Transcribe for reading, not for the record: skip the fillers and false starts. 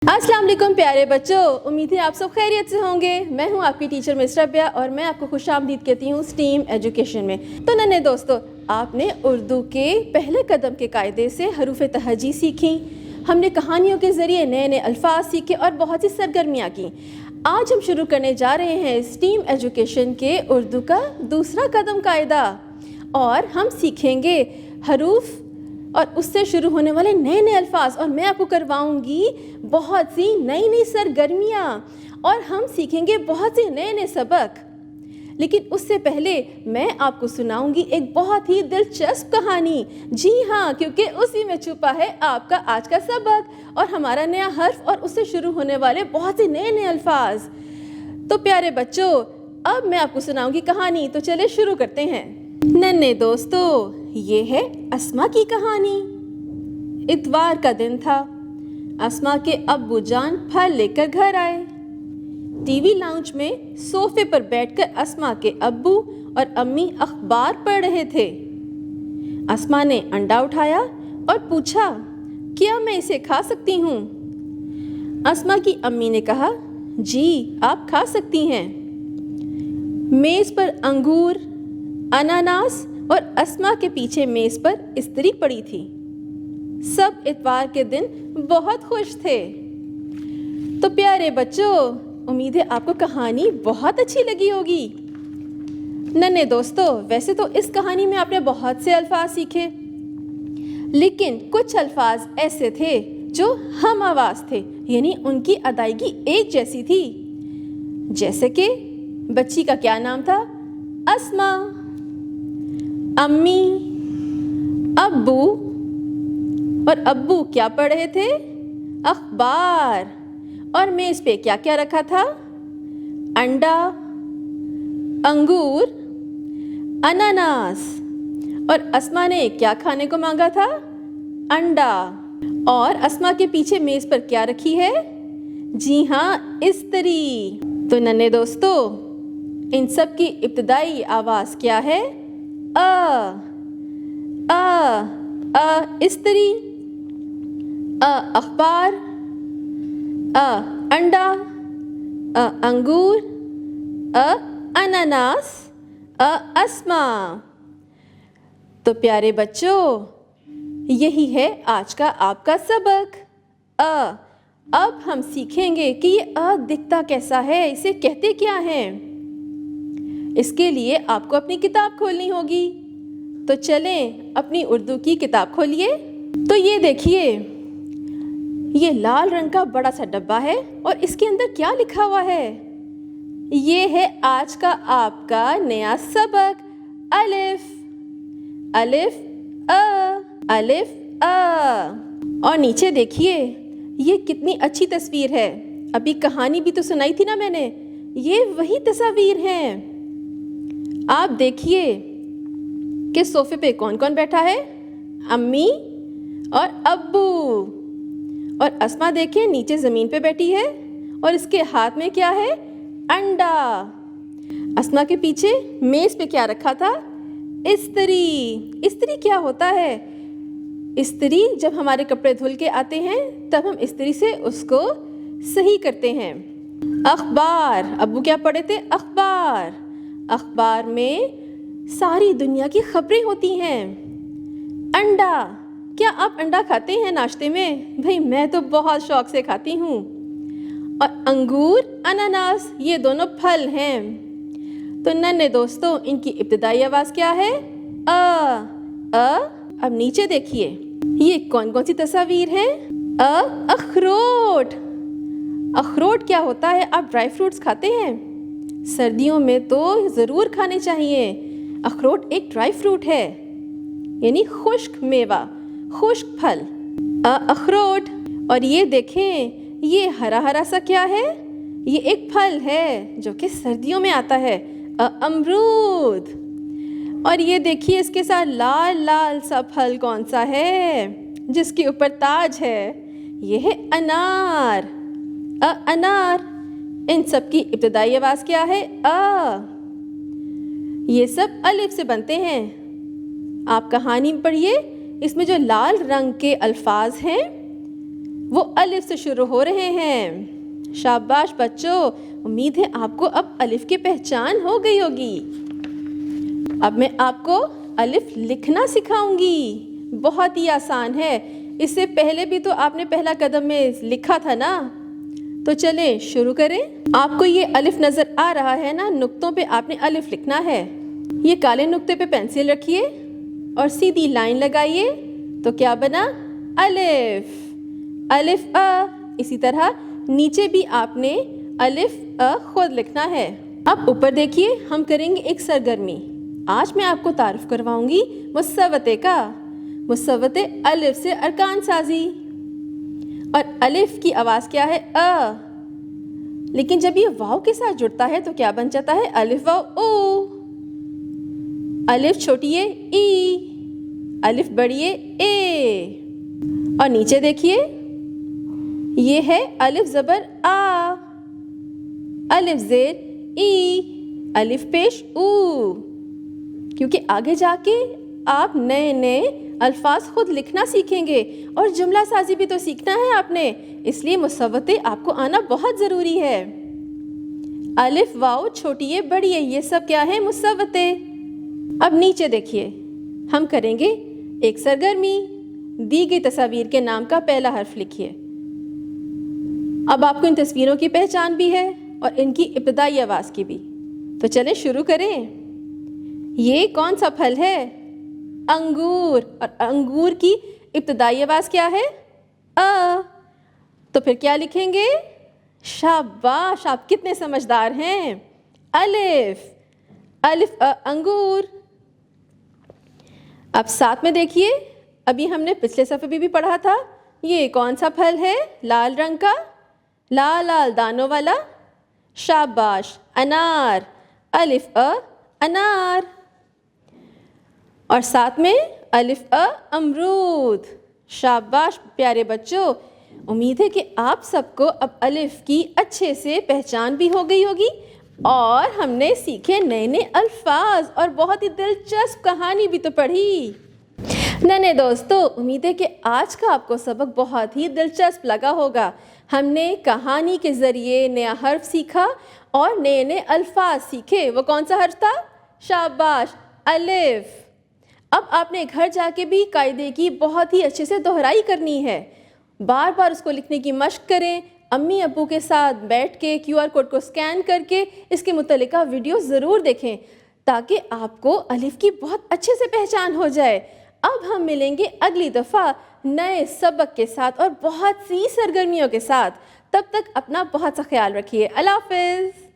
अस्सलाम वालेकुम प्यारे बच्चों, उम्मीद है आप सब खैरियत से होंगे। मैं हूं आपकी टीचर मिस रबिया और मैं आपको खुशामदीद कहती हूं स्टीम एजुकेशन में। तो नन्हे दोस्तों, आपने उर्दू के पहले कदम के कायदे से हरूफ तहजी सीखी, हमने कहानियों के ज़रिए नए नए अल्फाज सीखे और बहुत सी सरगर्मियाँ की। आज हम शुरू करने जा रहे हैं स्टीम एजुकेशन के उर्दू का दूसरा कदम कायदा और हम सीखेंगे हरूफ और उससे शुरू होने वाले नए नए अल्फाज, और मैं आपको करवाऊंगी बहुत सी नई नई सरगर्मियाँ और हम सीखेंगे बहुत से नए नए सबक। लेकिन उससे पहले मैं आपको सुनाऊंगी एक बहुत ही दिलचस्प कहानी। जी हाँ, क्योंकि उसी में छुपा है आपका आज का सबक और हमारा नया हर्फ और उससे शुरू होने वाले बहुत से नए नए अल्फाज। तो प्यारे बच्चों, अब मैं आपको सुनाऊंगी कहानी, तो चले शुरू करते हैं। नन्हे दोस्तों, ये है अस्मा की कहानी। इतवार का दिन था। अस्मा के अब्बू जान फल लेकर घर आए। टीवी लाउंज में सोफे पर बैठकर अस्मा के अब्बू और अम्मी अखबार पढ़ रहे थे। अस्मा ने अंडा उठाया और पूछा, क्या मैं इसे खा सकती हूँ? अस्मा की अम्मी ने कहा, जी आप खा सकती हैं। मेज़ पर अंगूर, अनानास और अस्मा के पीछे मेज़ पर इस्त्री पड़ी थी। सब इतवार के दिन बहुत खुश थे। तो प्यारे बच्चों, उम्मीद है आपको कहानी बहुत अच्छी लगी होगी। नन्हे दोस्तों, वैसे तो इस कहानी में आपने बहुत से अल्फाज सीखे, लेकिन कुछ अल्फाज ऐसे थे जो हम आवाज़ थे, यानी उनकी अदायगी एक जैसी थी। जैसे कि बच्ची का क्या नाम था? अस्मा। अम्मी, अब्बू, और अब्बू क्या पढ़ रहे थे? अखबार। और मेज़ पे क्या क्या रखा था? अंडा, अंगूर, अनानास। और अस्मा ने क्या खाने को मांगा था? अंडा। और अस्मा के पीछे मेज़ पर क्या रखी है? जी हाँ, इस्त्री। तो नन्हे दोस्तों, इन सब की इब्तिदाई आवाज़ क्या है? इस्त्री, अखबार, अंडा, अंगूर, अनानास, अस्मा। तो प्यारे बच्चों, यही है आज का आपका सबक। अब हम सीखेंगे कि ये दिखता कैसा है, इसे कहते क्या हैं। इसके लिए आपको अपनी किताब खोलनी होगी। तो चलें अपनी उर्दू की किताब खोलिए। तो ये देखिए, ये लाल रंग का बड़ा सा डब्बा है और इसके अंदर क्या लिखा हुआ है? ये है आज का आपका नया सबक, अलिफ। अलिफ अलिफ और नीचे देखिए, ये कितनी अच्छी तस्वीर है। अभी कहानी भी तो सुनाई थी ना मैंने, ये वही तस्वीर हैं। आप देखिए कि सोफे पे कौन कौन बैठा है? अम्मी और अब्बू। और अस्मा देखिए नीचे ज़मीन पे बैठी है और इसके हाथ में क्या है? अंडा। अस्मा के पीछे मेज़ पे क्या रखा था? इस्त्री। इस्त्री क्या होता है? इस्त्री जब हमारे कपड़े धुल के आते हैं तब हम इस्त्री से उसको सही करते हैं। अखबार, अब्बू क्या पढ़े थे? अखबार। अखबार में सारी दुनिया की खबरें होती हैं। अंडा, क्या आप अंडा खाते हैं नाश्ते में? भाई मैं तो बहुत शौक से खाती हूँ। और अंगूर, अनानास, ये दोनों फल हैं। तो नन्हे दोस्तों, इनकी इब्तिदाई आवाज़ क्या है? अब नीचे देखिए, ये कौन कौन सी तस्वीर है? अखरोट। अखरोट क्या होता है? आप ड्राई फ्रूट्स खाते हैं? सर्दियों में तो ज़रूर खाने चाहिए। अखरोट एक ड्राई फ्रूट है, यानी खुश्क मेवा, खुश्क फल, अखरोट। और ये देखें, ये हरा हरा सा क्या है? ये एक फल है जो कि सर्दियों में आता है, अमरूद। और ये देखिए, इसके साथ लाल लाल सा फल कौन सा है जिसके ऊपर ताज है? ये है अनार, अनार। इन सब की इब्तिदाई आवाज़ क्या है? ये सब अलिफ से बनते हैं। आप कहानी पढ़िए, इसमें जो लाल रंग के अल्फाज हैं وہ الف سے شروع ہو رہے ہیں۔ شاباش بچوں، امید ہے آپ کو اب الف کی پہچان ہو گئی ہوگی۔ اب میں آپ کو الف لکھنا سکھاؤں گی، بہت ہی آسان ہے۔ اس سے پہلے بھی تو آپ نے پہلا قدم میں لکھا تھا نا، تو چلیں شروع کریں۔ آپ کو یہ الف نظر آ رہا ہے نا، نقطوں پہ آپ نے الف لکھنا ہے۔ یہ کالے نقطے پہ پینسل رکھیے اور سیدھی لائن لگائیے، تو کیا بنا؟ الف، الف اسی طرح نیچے بھی آپ نے الف خود لکھنا ہے۔ اب اوپر دیکھیے، ہم کریں گے ایک سرگرمی۔ آج میں آپ کو تعارف کرواؤں گی مصوتے کا۔ مصوتے الف سے ارکان سازی، اور الف کی آواز کیا ہے؟ لیکن جب یہ واو کے ساتھ جڑتا ہے تو کیا بن جاتا ہے؟ الف واو او۔ الف چھوٹی ہے ای، الف بڑی ہے اے، اور نیچے دیکھیے یہ ہے الف زبر آ، الف زیر ای، الف پیش او۔ کیونکہ آگے جا کے آپ نئے نئے الفاظ خود لکھنا سیکھیں گے اور جملہ سازی بھی تو سیکھنا ہے آپ نے، اس لیے مصوتے آپ کو آنا بہت ضروری ہے۔ الف واو چھوٹی ہے بڑی ہے، یہ سب کیا ہے؟ مصوتے۔ اب نیچے دیکھیے، ہم کریں گے ایک سرگرمی۔ دی گئی تصاویر کے نام کا پہلا حرف لکھیے۔ اب آپ کو ان تصویروں کی پہچان بھی ہے اور ان کی ابتدائی آواز کی بھی، تو چلیں شروع کریں۔ یہ کون سا پھل ہے؟ انگور، اور انگور کی ابتدائی آواز کیا ہے؟ تو پھر کیا لکھیں گے؟ شاباش، آپ کتنے سمجھدار ہیں۔ الف، الف انگور۔ اب ساتھ میں دیکھیے، ابھی ہم نے پچھلے صفحے بھی پڑھا تھا، یہ کون سا پھل ہے؟ لال رنگ کا، لال لال دانوں والا۔ شاباش، انار، الف انار، اور ساتھ میں الف امرود۔ شاباش پیارے بچوں، امید ہے کہ آپ سب کو اب الف کی اچھے سے پہچان بھی ہو گئی ہوگی، اور ہم نے سیکھے نئے نئے الفاظ اور بہت ہی دلچسپ کہانی بھی تو پڑھی۔ ننے دوستو، امید ہے کہ آج کا آپ کو سبق بہت ہی دلچسپ لگا ہوگا۔ ہم نے کہانی کے ذریعے نیا حرف سیکھا اور نئے نئے الفاظ سیکھے۔ وہ کون سا حرف تھا؟ شاباش، الف۔ اب آپ نے گھر جا کے بھی قاعدے کی بہت ہی اچھے سے دہرائی کرنی ہے، بار بار اس کو لکھنے کی مشق کریں۔ امی ابو کے ساتھ بیٹھ کے QR کوڈ کو اسکین کر کے اس کے متعلقہ ویڈیو ضرور دیکھیں، تاکہ آپ کو الف کی بہت اچھے سے پہچان ہو جائے۔ اب ہم ملیں گے اگلی دفعہ نئے سبق کے ساتھ اور بہت سی سرگرمیوں کے ساتھ۔ تب تک اپنا بہت سا خیال رکھیے۔ اللہ حافظ۔